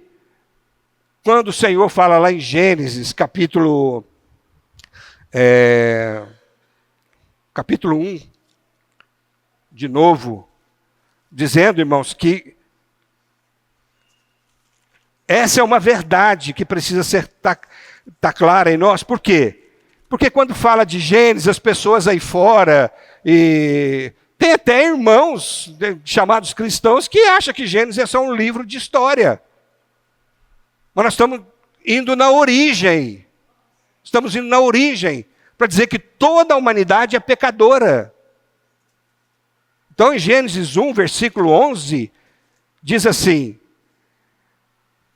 Quando o Senhor fala lá em Gênesis, capítulo 1, de novo, dizendo, irmãos, que essa é uma verdade que precisa ser tá clara em nós. Por quê? Porque quando fala de Gênesis, as pessoas aí fora, e tem até irmãos chamados cristãos que acham que Gênesis é só um livro de história. Mas nós estamos indo na origem. Estamos indo na origem para dizer que toda a humanidade é pecadora. Então, em Gênesis 1, versículo 11, diz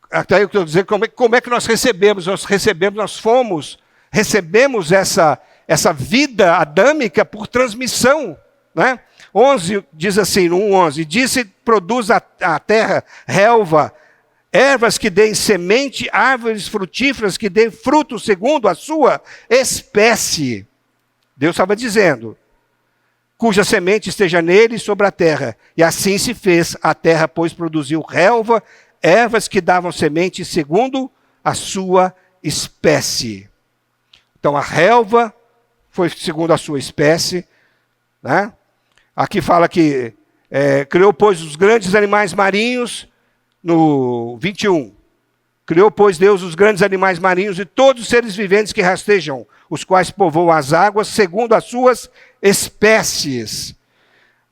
até eu quero dizer como é que nós recebemos. Nós recebemos essa vida adâmica por transmissão. Né? 11 diz assim, no 1:11, disse, produz a terra relva, ervas que deem semente, árvores frutíferas que deem fruto segundo a sua espécie. Deus estava dizendo, cuja semente esteja nele e sobre a terra. E assim se fez. A terra, pois, produziu relva, ervas que davam semente segundo a sua espécie. Então, a relva foi segundo a sua espécie. Né? Aqui fala que criou, pois, os grandes animais marinhos, no 21. Criou, pois, Deus os grandes animais marinhos e todos os seres viventes que rastejam, os quais povoam as águas, segundo as suas espécies.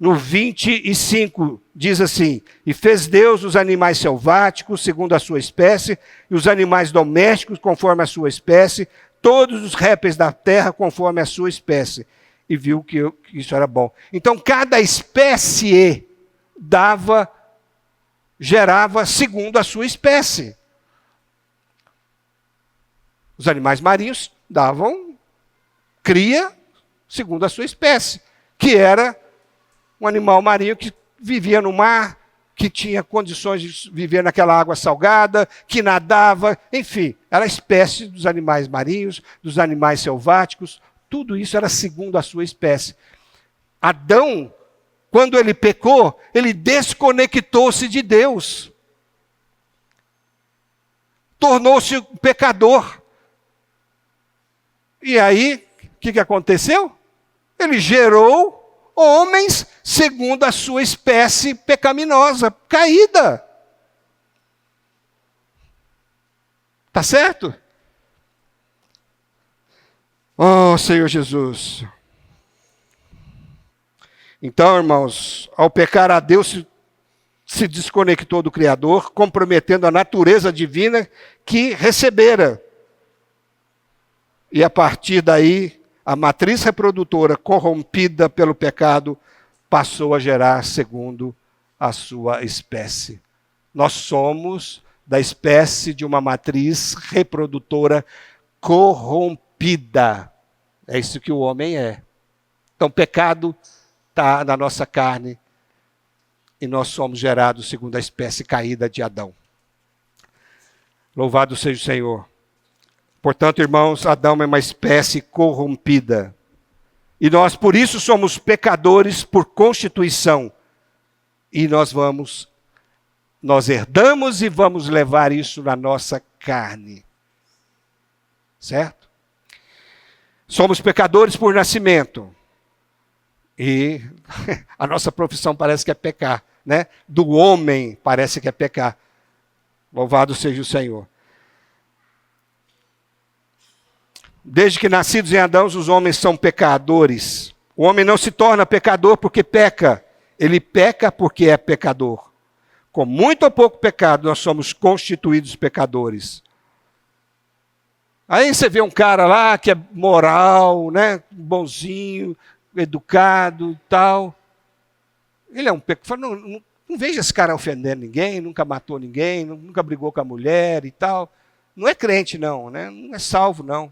No 25 diz assim, e fez Deus os animais selváticos, segundo a sua espécie, e os animais domésticos, conforme a sua espécie, todos os répteis da terra, conforme a sua espécie. E viu que isso era bom. Então, cada espécie gerava segundo a sua espécie. Os animais marinhos davam cria segundo a sua espécie, que era um animal marinho que vivia no mar, que tinha condições de viver naquela água salgada, que nadava, enfim, era a espécie dos animais marinhos, dos animais selváticos, tudo isso era segundo a sua espécie. Adão, quando ele pecou, ele desconectou-se de Deus. tornou-se pecador. E aí, o que aconteceu? Ele gerou homens segundo a sua espécie pecaminosa, caída. Tá certo? Oh, Senhor Jesus. Então, irmãos, ao pecar, a Deus se desconectou do Criador, comprometendo a natureza divina que recebera. E a partir daí, a matriz reprodutora, corrompida pelo pecado, passou a gerar segundo a sua espécie. Nós somos da espécie de uma matriz reprodutora corrompida. É isso que o homem é. Então, pecado está na nossa carne e nós somos gerados segundo a espécie caída de Adão. Louvado seja o Senhor. Portanto, irmãos, Adão é uma espécie corrompida. E nós, por isso, somos pecadores por constituição. E nós herdamos e vamos levar isso na nossa carne. Certo? Somos pecadores por nascimento. E a nossa profissão parece que é pecar, né? Do homem parece que é pecar. Louvado seja o Senhor. Desde que nascidos em Adão, os homens são pecadores. O homem não se torna pecador porque peca. Ele peca porque é pecador. Com muito ou pouco pecado, nós somos constituídos pecadores. Aí você vê um cara lá que é moral, né? Bonzinho, educado e tal. Ele é um pecador. Não vejo esse cara ofendendo ninguém, nunca matou ninguém, nunca brigou com a mulher e tal. Não é crente, não, né? Não é salvo, não.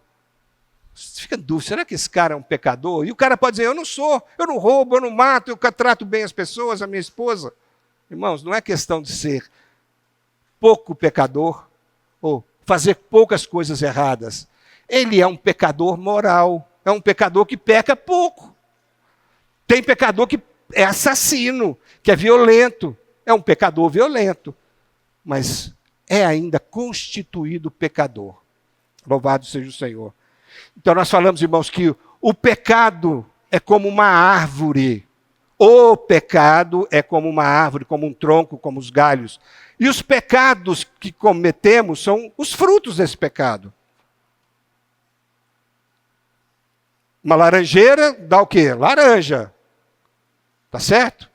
Você fica em dúvida, será que esse cara é um pecador? E o cara pode dizer, eu não sou, eu não roubo, eu não mato, eu trato bem as pessoas, a minha esposa. Irmãos, não é questão de ser pouco pecador ou fazer poucas coisas erradas. Ele é um pecador moral, é um pecador que peca pouco. Tem pecador que é assassino, que é violento, é um pecador violento, mas é ainda constituído pecador. Louvado seja o Senhor. Então nós falamos, irmãos, que o pecado é como uma árvore. O pecado é como uma árvore, como um tronco, como os galhos. E os pecados que cometemos são os frutos desse pecado. Uma laranjeira dá o quê? Laranja. Tá certo?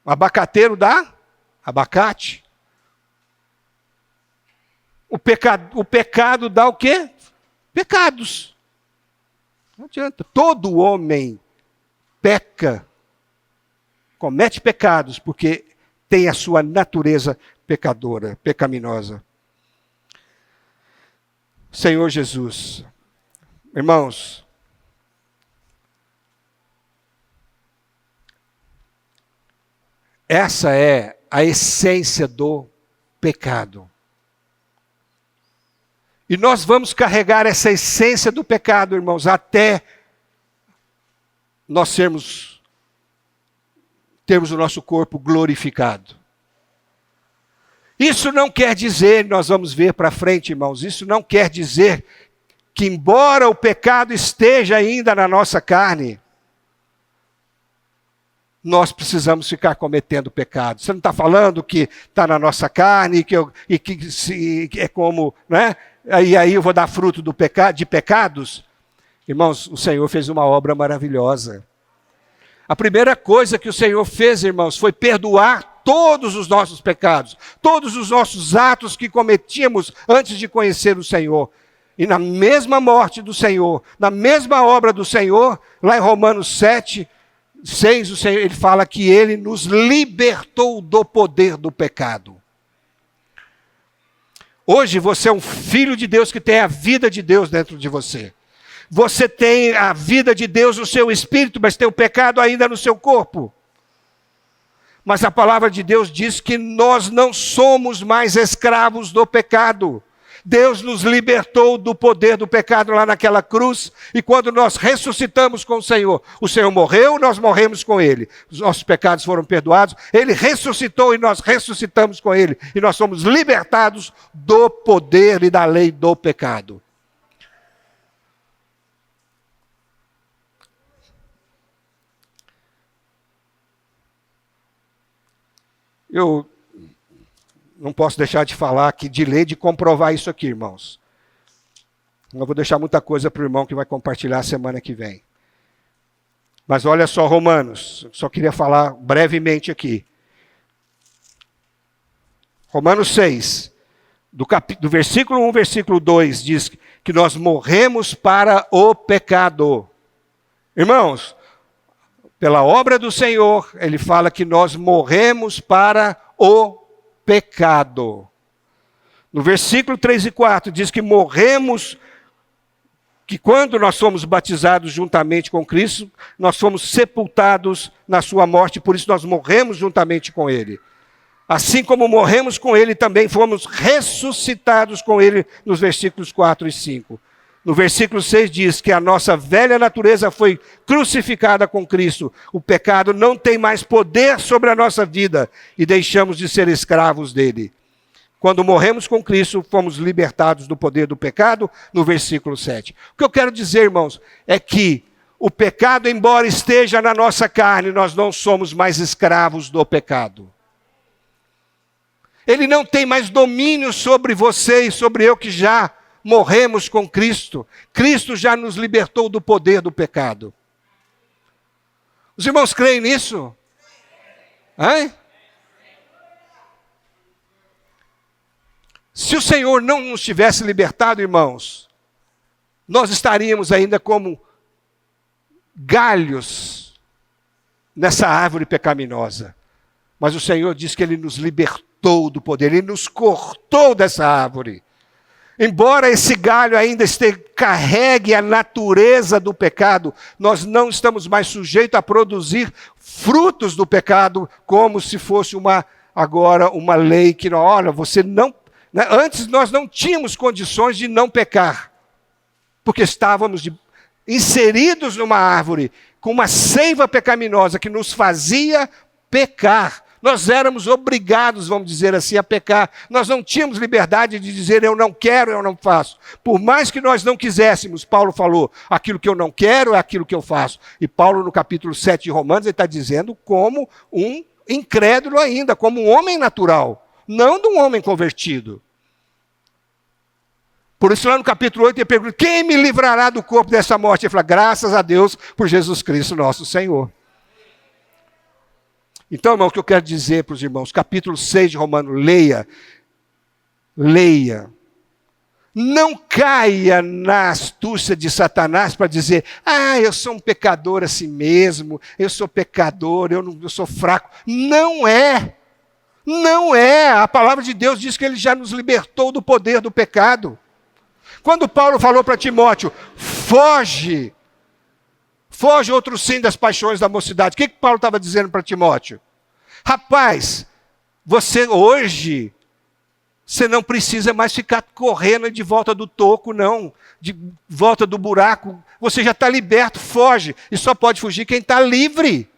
Um abacateiro dá abacate. O pecado dá o quê? Pecados. Não adianta. Todo homem peca, comete pecados, porque tem a sua natureza pecadora, pecaminosa. Senhor Jesus, irmãos, essa é a essência do pecado. E nós vamos carregar essa essência do pecado, irmãos, até nós termos o nosso corpo glorificado. Isso não quer dizer, nós vamos ver para frente, irmãos, isso não quer dizer que embora o pecado esteja ainda na nossa carne, nós precisamos ficar cometendo pecado. Você não está falando que está na nossa carne e que é como, né? E aí eu vou dar fruto de pecados? Irmãos, o Senhor fez uma obra maravilhosa. A primeira coisa que o Senhor fez, irmãos, foi perdoar todos os nossos pecados, todos os nossos atos que cometíamos antes de conhecer o Senhor. E na mesma morte do Senhor, na mesma obra do Senhor, lá em Romanos 7, 6, o Senhor, ele fala que ele nos libertou do poder do pecado. Hoje você é um filho de Deus que tem a vida de Deus dentro de você. Você tem a vida de Deus no seu espírito, mas tem o pecado ainda no seu corpo. Mas a palavra de Deus diz que nós não somos mais escravos do pecado. Deus nos libertou do poder do pecado lá naquela cruz, e quando nós ressuscitamos com o Senhor morreu, nós morremos com Ele. Os nossos pecados foram perdoados, Ele ressuscitou e nós ressuscitamos com Ele. E nós somos libertados do poder e da lei do pecado. Eu não posso deixar de falar aqui de lei de comprovar isso aqui, irmãos. Eu vou deixar muita coisa para o irmão que vai compartilhar semana que vem. Mas olha só, Romanos, só queria falar brevemente aqui. Romanos 6, do versículo 1, versículo 2, diz que nós morremos para o pecado. Irmãos, pela obra do Senhor, ele fala que nós morremos para o pecado. No versículo 3 e 4 diz que morremos, que quando nós somos batizados juntamente com Cristo, nós fomos sepultados na sua morte, por isso nós morremos juntamente com Ele. Assim como morremos com Ele, também fomos ressuscitados com Ele, nos versículos 4 e 5. No versículo 6 diz que a nossa velha natureza foi crucificada com Cristo. O pecado não tem mais poder sobre a nossa vida e deixamos de ser escravos dele. Quando morremos com Cristo, fomos libertados do poder do pecado, no versículo 7. O que eu quero dizer, irmãos, é que o pecado, embora esteja na nossa carne, nós não somos mais escravos do pecado. Ele não tem mais domínio sobre você e sobre eu que já morremos com Cristo. Cristo já nos libertou do poder do pecado. Os irmãos creem nisso? Hein? Se o Senhor não nos tivesse libertado, irmãos, nós estaríamos ainda como galhos nessa árvore pecaminosa. Mas o Senhor diz que Ele nos libertou do poder, Ele nos cortou dessa árvore. Embora esse galho ainda carregue a natureza do pecado, nós não estamos mais sujeitos a produzir frutos do pecado, como se fosse agora uma lei que, olha, você não... Né? Antes nós não tínhamos condições de não pecar, porque estávamos inseridos numa árvore com uma seiva pecaminosa que nos fazia pecar. Nós éramos obrigados, vamos dizer assim, a pecar. Nós não tínhamos liberdade de dizer eu não quero, eu não faço. Por mais que nós não quiséssemos, Paulo falou, aquilo que eu não quero é aquilo que eu faço. E Paulo, no capítulo 7 de Romanos, ele está dizendo como um incrédulo ainda, como um homem natural, não de um homem convertido. Por isso, lá no capítulo 8, ele pergunta, quem me livrará do corpo dessa morte? Ele fala, graças a Deus por Jesus Cristo, nosso Senhor. Então, irmão, o que eu quero dizer para os irmãos, capítulo 6 de Romanos, leia. Não caia na astúcia de Satanás para dizer, eu sou um pecador assim mesmo, eu sou pecador, eu sou fraco. Não é. Não é. A palavra de Deus diz que Ele já nos libertou do poder do pecado. Quando Paulo falou para Timóteo, foge outro sim das paixões da mocidade. O que Paulo estava dizendo para Timóteo? Rapaz, você não precisa mais ficar correndo de volta do toco, não. De volta do buraco. Você já está liberto, foge. E só pode fugir quem está livre.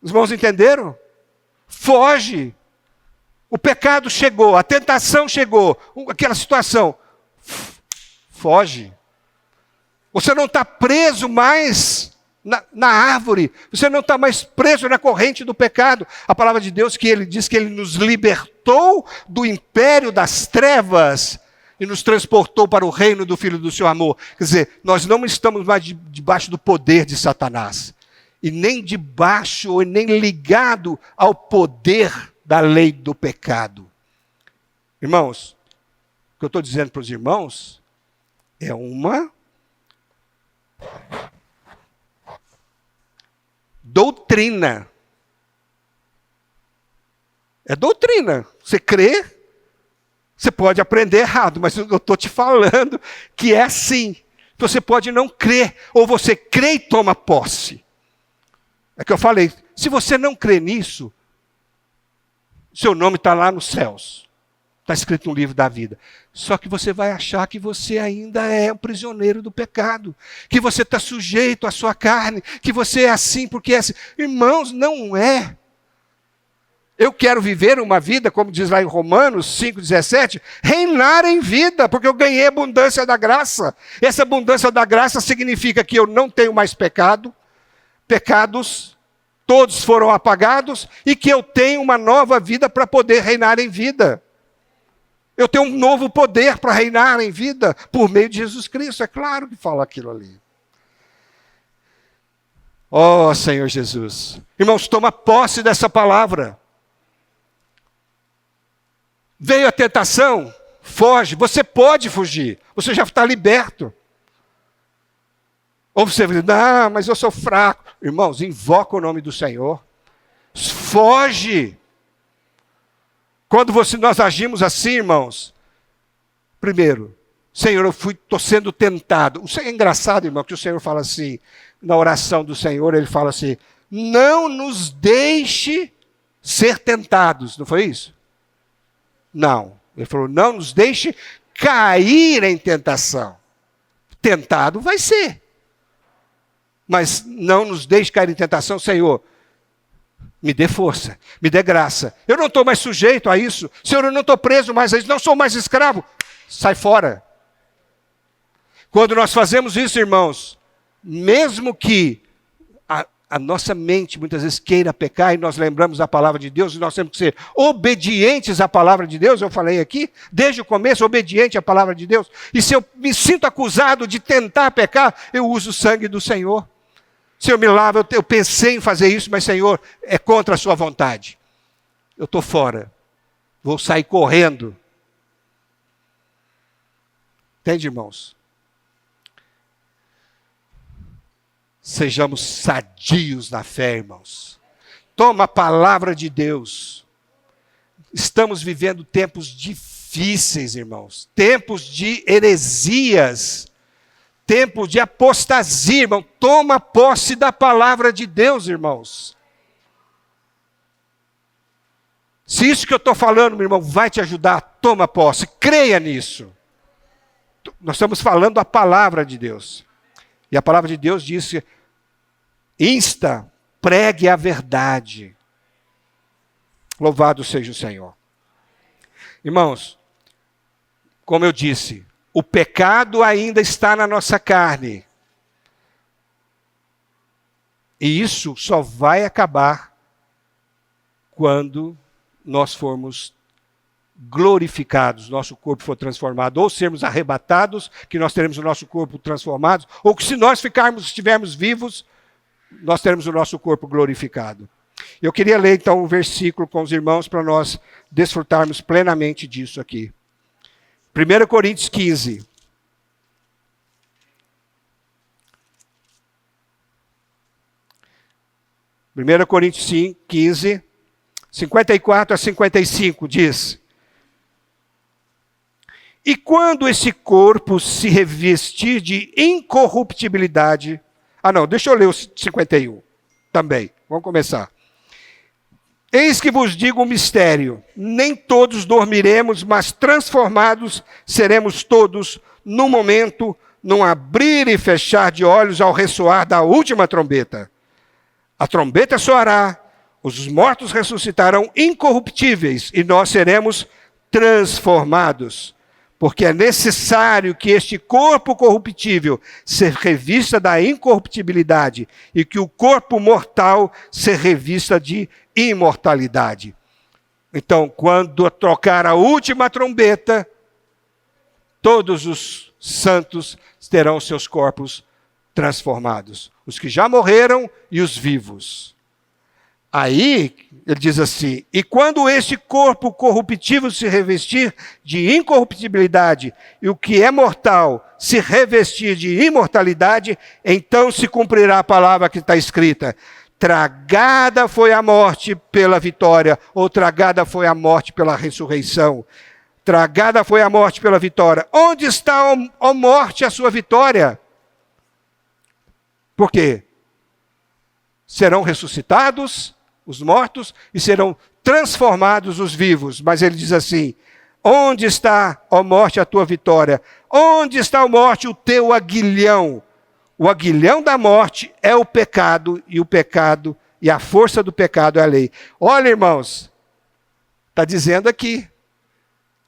Os irmãos entenderam? Foge. O pecado chegou, a tentação chegou, aquela situação. Foge. Você não está preso mais na árvore, você não está mais preso na corrente do pecado. A palavra de Deus que Ele diz que Ele nos libertou do império das trevas e nos transportou para o reino do Filho do seu amor. Quer dizer, nós não estamos mais debaixo do poder de Satanás, e nem debaixo ou nem ligado ao poder da lei do pecado. Irmãos, o que eu estou dizendo para os irmãos é uma doutrina. É doutrina. Você crê, você pode aprender errado, mas eu estou te falando que é assim. Você pode não crer, ou você crê e toma posse. É que eu falei, se você não crê nisso, seu nome está lá nos céus. Está escrito no livro da vida. Só que você vai achar que você ainda é um prisioneiro do pecado, que você está sujeito à sua carne, que você é assim porque é assim. Irmãos, não é. Eu quero viver uma vida, como diz lá em Romanos 5,17, reinar em vida, porque eu ganhei a abundância da graça. Essa abundância da graça significa que eu não tenho mais pecados todos foram apagados, e que eu tenho uma nova vida para poder reinar em vida. Eu tenho um novo poder para reinar em vida por meio de Jesus Cristo. É claro que fala aquilo ali. Oh, Senhor Jesus. Irmãos, toma posse dessa palavra. Veio a tentação, foge. Você pode fugir. Você já está liberto. Ou você diz, não, mas eu sou fraco. Irmãos, invoca o nome do Senhor. Foge. Quando nós agimos assim, irmãos, primeiro, Senhor, eu estou sendo tentado. Isso é engraçado, irmão, que o Senhor fala assim, na oração do Senhor, ele fala assim, não nos deixe ser tentados. Não foi isso? Não. Ele falou, não nos deixe cair em tentação. Tentado vai ser. Mas não nos deixe cair em tentação, Senhor. Me dê força, me dê graça. Eu não estou mais sujeito a isso. Senhor, eu não estou preso mais a isso. Não sou mais escravo. Sai fora. Quando nós fazemos isso, irmãos, mesmo que a nossa mente muitas vezes queira pecar e nós lembramos a palavra de Deus e nós temos que ser obedientes à palavra de Deus, eu falei aqui, desde o começo, obediente à palavra de Deus. E se eu me sinto acusado de tentar pecar, eu uso o sangue do Senhor. Se eu me lavo, eu pensei em fazer isso, mas Senhor, é contra a sua vontade. Eu estou fora. Vou sair correndo. Entende, irmãos? Sejamos sadios na fé, irmãos. Toma a palavra de Deus. Estamos vivendo tempos difíceis, irmãos. Tempos de heresias. Tempo de apostasia, irmão. Toma posse da palavra de Deus, irmãos. Se isso que eu estou falando, meu irmão, vai te ajudar, toma posse. Creia nisso. Nós estamos falando a palavra de Deus. E a palavra de Deus diz que pregue a verdade. Louvado seja o Senhor. Irmãos, como eu disse, o pecado ainda está na nossa carne. E isso só vai acabar quando nós formos glorificados, nosso corpo for transformado, ou sermos arrebatados, que nós teremos o nosso corpo transformado, ou que se nós estivermos vivos, nós teremos o nosso corpo glorificado. Eu queria ler então um versículo com os irmãos para nós desfrutarmos plenamente disso aqui. 1 Coríntios 15. Primeira Coríntios 15, 54 a 55 diz: e quando esse corpo se revestir de incorruptibilidade... deixa eu ler o 51 também. Vamos começar. Eis que vos digo um mistério. Nem todos dormiremos, mas transformados seremos todos num momento, num abrir e fechar de olhos ao ressoar da última trombeta. A trombeta soará, os mortos ressuscitarão incorruptíveis e nós seremos transformados. Porque é necessário que este corpo corruptível se revista da incorruptibilidade e que o corpo mortal se revista de imortalidade. Então, quando trocar a última trombeta, todos os santos terão seus corpos transformados. Os que já morreram e os vivos. Aí, ele diz assim, e quando este corpo corruptível se revestir de incorruptibilidade e o que é mortal se revestir de imortalidade, então se cumprirá a palavra que está escrita. Tragada foi a morte pela vitória, ou tragada foi a morte pela ressurreição. Tragada foi a morte pela vitória. Onde está, ó morte, a sua vitória? Por quê? Serão ressuscitados os mortos e serão transformados os vivos. Mas ele diz assim, Onde está, ó morte, a tua vitória? Onde está, ó morte, o teu aguilhão? O aguilhão da morte é o pecado, e a força do pecado é a lei. Olha, irmãos, está dizendo aqui.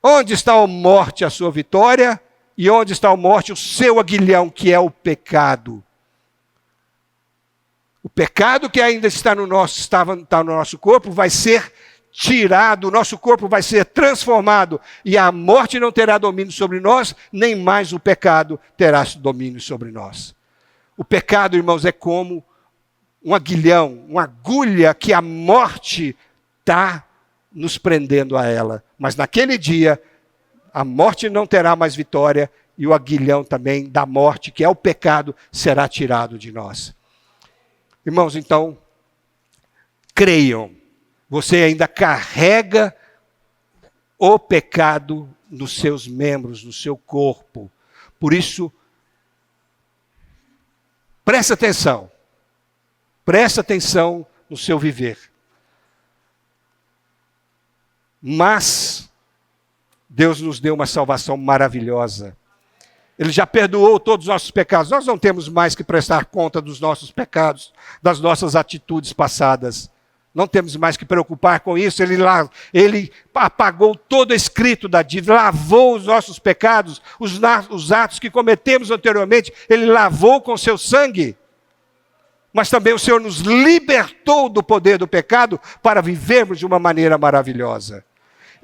Onde está, ó morte, a sua vitória? E onde está, ó morte, o seu aguilhão, que é o pecado? O pecado que ainda está no nosso corpo vai ser tirado, o nosso corpo vai ser transformado, e a morte não terá domínio sobre nós, nem mais o pecado terá domínio sobre nós. O pecado, irmãos, é como um aguilhão, uma agulha que a morte está nos prendendo a ela. Mas naquele dia, a morte não terá mais vitória, e o aguilhão também da morte, que é o pecado, será tirado de nós. Irmãos, então, creiam. Você ainda carrega o pecado nos seus membros, no seu corpo. Por isso, preste atenção. Preste atenção no seu viver. Mas Deus nos deu uma salvação maravilhosa. Ele já perdoou todos os nossos pecados. Nós não temos mais que prestar conta dos nossos pecados, das nossas atitudes passadas. Não temos mais que preocupar com isso. Ele apagou todo o escrito da dívida, lavou os nossos pecados, os atos que cometemos anteriormente, Ele lavou com seu sangue. Mas também o Senhor nos libertou do poder do pecado para vivermos de uma maneira maravilhosa.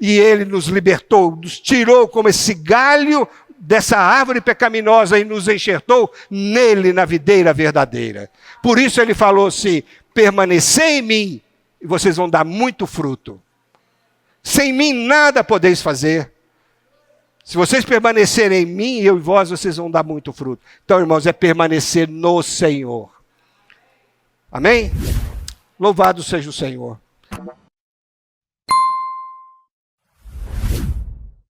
E Ele nos libertou, nos tirou como esse galho dessa árvore pecaminosa e nos enxertou nele, na videira verdadeira. Por isso Ele falou assim: permanecei em mim, e vocês vão dar muito fruto. Sem mim nada podeis fazer. Se vocês permanecerem em mim, eu e vós, vocês vão dar muito fruto. Então, irmãos, é permanecer no Senhor. Amém? Louvado seja o Senhor.